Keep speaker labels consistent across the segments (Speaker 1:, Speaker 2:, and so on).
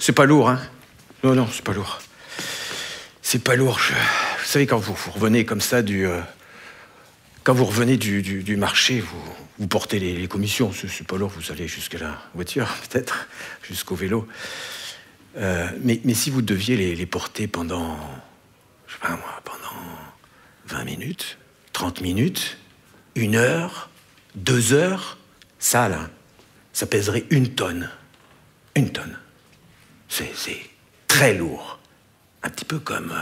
Speaker 1: C'est pas lourd, hein? Non, non, c'est pas lourd. C'est pas lourd. Vous savez, quand vous revenez comme ça quand vous revenez du marché, vous portez les commissions. C'est pas lourd, vous allez jusqu'à la voiture, peut-être, jusqu'au vélo. Mais si vous deviez les porter pendant, je sais pas moi, pendant 20 minutes, 30 minutes, 1 heure, 2 heures, ça, là, ça pèserait 1 tonne. 1 tonne. C'est très lourd. Un petit peu comme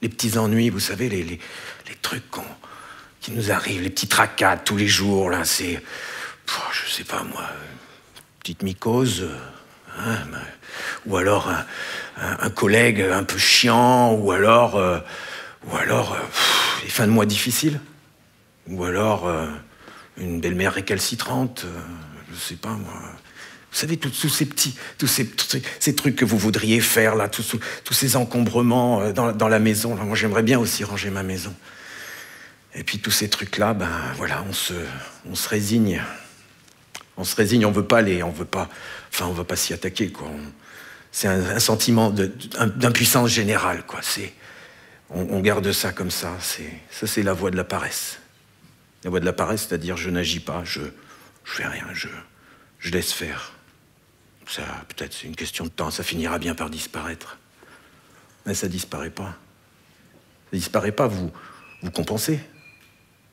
Speaker 1: les petits ennuis, vous savez, les trucs qui nous arrivent, les petits tracas tous les jours, là, c'est... je sais pas, moi, petite mycose, hein, ou alors un collègue un peu chiant, ou alors les fins de mois difficiles, ou alors une belle-mère récalcitrante, je sais pas, moi... Vous savez, tous ces trucs que vous voudriez faire, là, tous ces encombrements dans la maison. Là, moi, j'aimerais bien aussi ranger ma maison. Et puis, tous ces trucs-là, ben voilà, on se résigne. On se résigne, on veut pas s'y attaquer, quoi. C'est un sentiment d'impuissance générale, quoi. On garde ça comme ça. Ça, c'est la voie de la paresse. La voie de la paresse, c'est-à-dire, je n'agis pas, je fais rien, je laisse faire. Ça, peut-être, c'est une question de temps, ça finira bien par disparaître. Mais ça disparaît pas. Ça disparaît pas, vous compensez.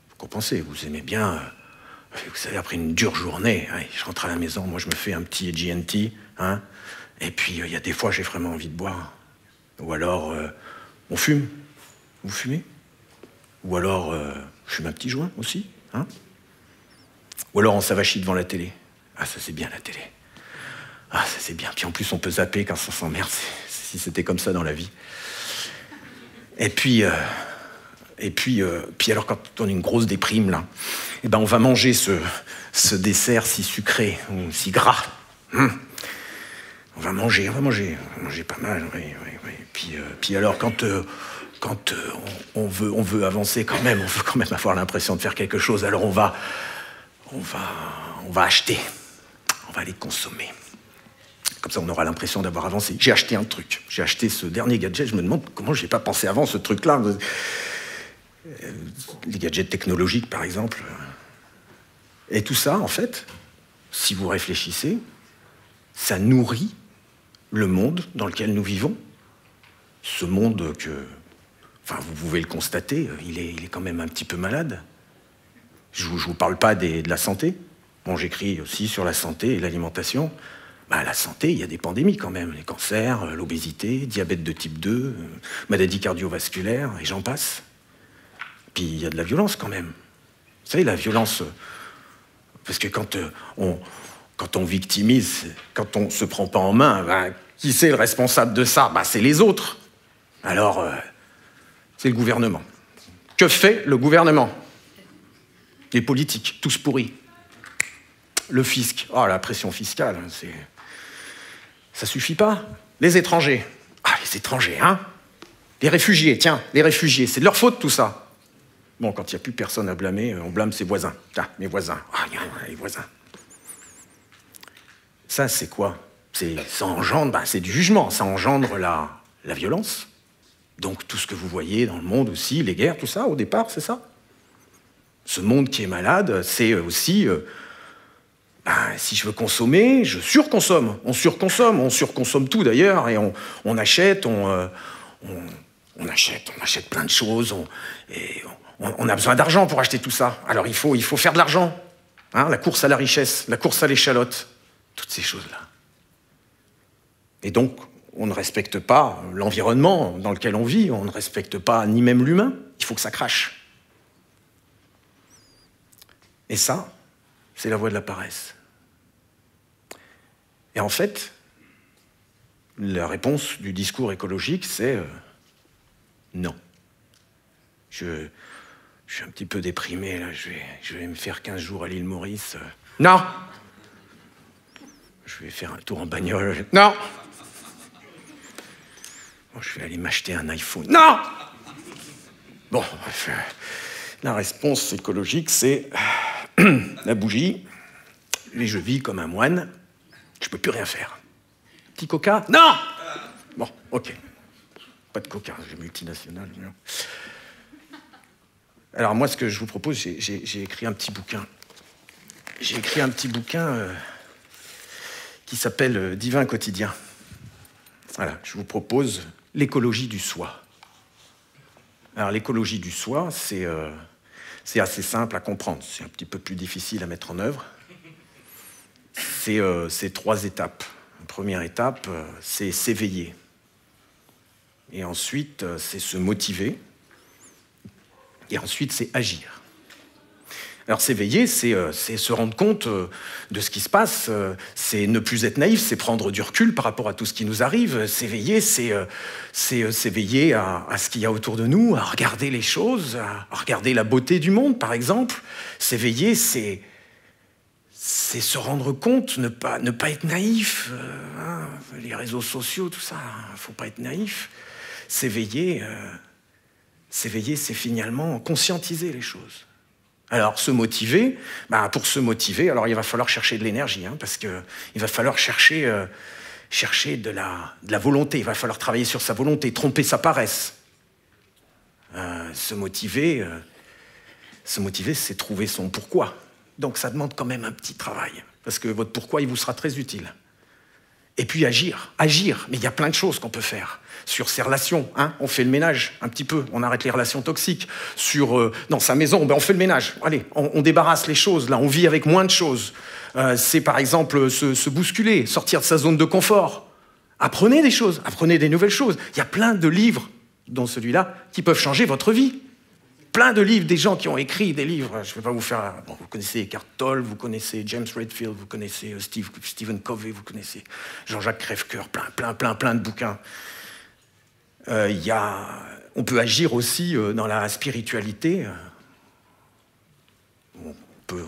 Speaker 1: Vous compensez, vous aimez bien... vous savez, après une dure journée, hein, je rentre à la maison, moi je me fais un petit G&T, hein, et puis il y a des fois j'ai vraiment envie de boire. Ou alors, on fume. Vous fumez? Ou alors, je fume un petit joint aussi, hein. Ou alors on s'avachit devant la télé. Ah, ça c'est bien la télé. Ah, ça c'est bien. Puis en plus, on peut zapper quand ça s'emmerde, si c'était comme ça dans la vie. Et puis alors, quand on a une grosse déprime, là, eh ben, on va manger ce dessert si sucré, ou si gras. On va manger pas mal, oui. Puis alors, quand on veut avancer quand même, on veut quand même avoir l'impression de faire quelque chose, alors on va acheter. On va aller consommer. Comme ça, on aura l'impression d'avoir avancé. J'ai acheté un truc. J'ai acheté ce dernier gadget. Je me demande comment je n'ai pas pensé avant ce truc-là. Les gadgets technologiques, par exemple. Et tout ça, en fait, si vous réfléchissez, ça nourrit le monde dans lequel nous vivons. Ce monde que... Enfin, vous pouvez le constater, il est quand même un petit peu malade. Je ne vous parle pas de la santé. Bon, j'écris aussi sur la santé et l'alimentation. Bah, la santé, il y a des pandémies quand même. Les cancers, l'obésité, diabète de type 2, maladies cardiovasculaires, et j'en passe. Puis il y a de la violence quand même. Vous savez, la violence... Parce que quand on victimise, quand on se prend pas en main, ben, qui c'est le responsable de ça? Ben, c'est les autres. Alors, c'est le gouvernement. Que fait le gouvernement? Les politiques, tous pourris. Le fisc, la pression fiscale, ça suffit pas. Les étrangers, les étrangers, hein. Les réfugiés, tiens, les réfugiés, c'est de leur faute tout ça. Bon, quand il n'y a plus personne à blâmer, on blâme ses voisins. Mes voisins, les voisins. Ça, c'est quoi? Ça engendre, c'est du jugement, ça engendre la violence. Donc tout ce que vous voyez dans le monde aussi, les guerres, tout ça, au départ, c'est ça. Ce monde qui est malade, c'est aussi... si je veux consommer, je surconsomme. On surconsomme tout d'ailleurs, et on achète plein de choses, on a besoin d'argent pour acheter tout ça. Alors il faut faire de l'argent, hein, la course à la richesse, la course à l'échalote, toutes ces choses-là. Et donc, on ne respecte pas l'environnement dans lequel on vit, on ne respecte pas ni même l'humain, il faut que ça crache. Et ça, c'est la voie de la paresse. Et en fait, la réponse du discours écologique, c'est non. Je suis un petit peu déprimé, là. Je vais me faire 15 jours à l'île Maurice. Non! Je vais faire un tour en bagnole. Non! Bon, je vais aller m'acheter un iPhone. Non! Bon, bref, la réponse écologique, c'est la bougie. Et je vis comme un moine. Je peux plus rien faire. petit coca? Non! Bon, ok. Pas de coca, j'ai multinational. Alors moi, ce que je vous propose, j'ai écrit un petit bouquin. J'ai écrit un petit bouquin qui s'appelle Divin quotidien. Voilà, je vous propose l'écologie du soi. Alors l'écologie du soi, c'est assez simple à comprendre. C'est un petit peu plus difficile à mettre en œuvre. C'est 3 étapes. La première étape, c'est s'éveiller. Et ensuite, c'est se motiver. Et ensuite, c'est agir. Alors s'éveiller, c'est se rendre compte de ce qui se passe, c'est ne plus être naïf, c'est prendre du recul par rapport à tout ce qui nous arrive. S'éveiller, c'est s'éveiller à ce qu'il y a autour de nous, à regarder les choses, à regarder la beauté du monde, par exemple. S'éveiller, c'est se rendre compte, ne pas être naïf. Les réseaux sociaux, tout ça, il ne faut pas être naïf. S'éveiller, c'est finalement conscientiser les choses. Alors, se motiver, pour se motiver, alors il va falloir chercher de l'énergie, parce qu'il va falloir chercher de la volonté, il va falloir travailler sur sa volonté, tromper sa paresse. Se motiver, c'est trouver son pourquoi. Donc ça demande quand même un petit travail, parce que votre pourquoi, il vous sera très utile. Et puis agir, mais il y a plein de choses qu'on peut faire. Sur ses relations, on fait le ménage un petit peu, on arrête les relations toxiques. Dans sa maison, on fait le ménage, allez, on débarrasse les choses, là, on vit avec moins de choses. C'est par exemple se bousculer, sortir de sa zone de confort. Apprenez des choses, apprenez des nouvelles choses. Il y a plein de livres, dont celui-là, qui peuvent changer votre vie. Plein de livres, des gens qui ont écrit des livres. Je ne vais pas vous faire... Bon, vous connaissez Eckhart Tolle, vous connaissez James Redfield, vous connaissez Stephen Covey, vous connaissez Jean-Jacques Crèvecoeur, plein de bouquins. On peut agir aussi dans la spiritualité. On peut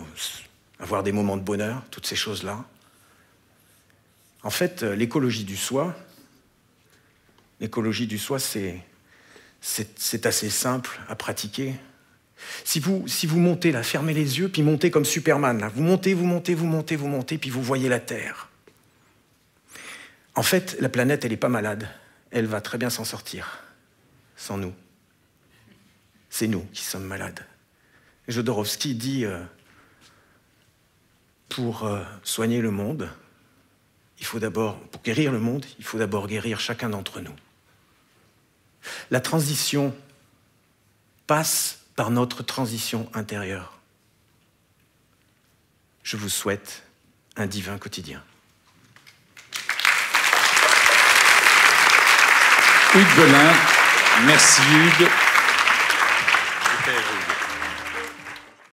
Speaker 1: avoir des moments de bonheur, toutes ces choses-là. En fait, l'écologie du soi, c'est assez simple à pratiquer. Si vous montez là, fermez les yeux, puis montez comme Superman, là. Vous montez, puis vous voyez la Terre. En fait, la planète, elle n'est pas malade. Elle va très bien s'en sortir, sans nous. C'est nous qui sommes malades. Jodorowsky dit, pour soigner le monde, pour guérir le monde, il faut d'abord guérir chacun d'entre nous. La transition passe par notre transition intérieure. Je vous souhaite un divin quotidien.
Speaker 2: Hugues Belin, merci Hugues.